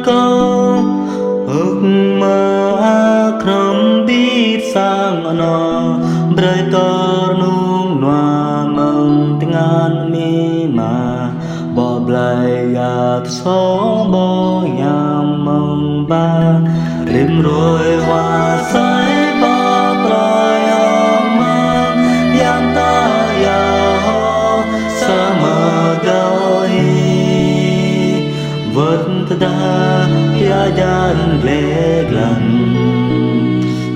câu ước mơ khom biết sang nó bơi cờ nung noa mong tiếng an mi mà bỏ lại gạt số bỏ nhằm mong ba rim rồi hoa say bỏ lại ông mang yang ta ya ho sa mơ đôi vật ta ya dan lệ lần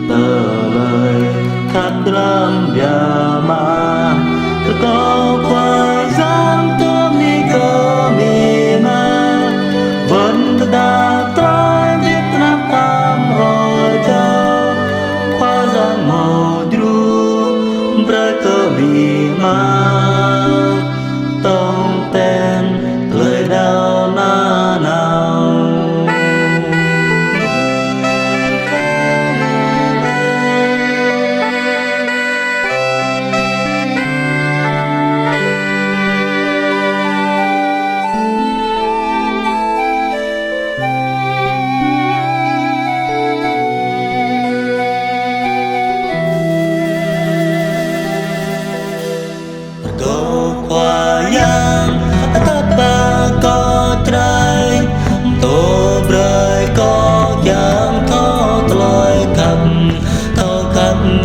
tờ lời khát lắm ya mà có qua giang tôm đi cơ mi mà vẫn ta trai biết nắp tam rồi cho qua giang màu dru bơi cơ mi mà tông tên lời đau na nào qua yang ta có trai tô bơi có yang thọ lối khắp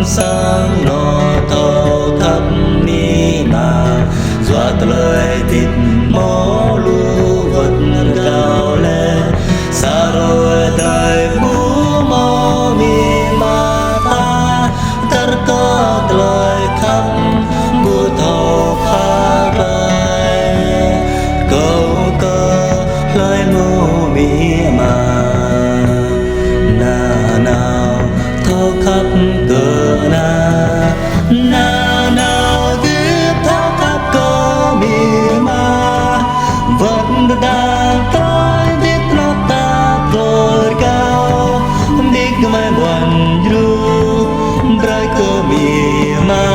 sang nó thọ khắp mi mà doa lời thịt mó lu vật cao lên xa rồi đời bú mó mi mà ta tất có lời khắp bu thọ phá bài câu cơ lời mô mi mà na nào thâu khắp cờ na nào tiếp thâu khắp cờ mi mà vẫn đang tới biết nó ta rồi cao đi mai buồn ru bơi cờ mi mà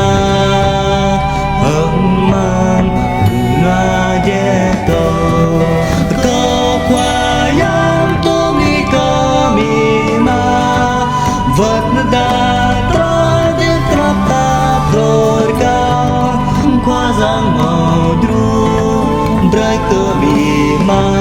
vật đã trói biết khắp ta rồi cao qua giang màu dru bơi cơ mi mà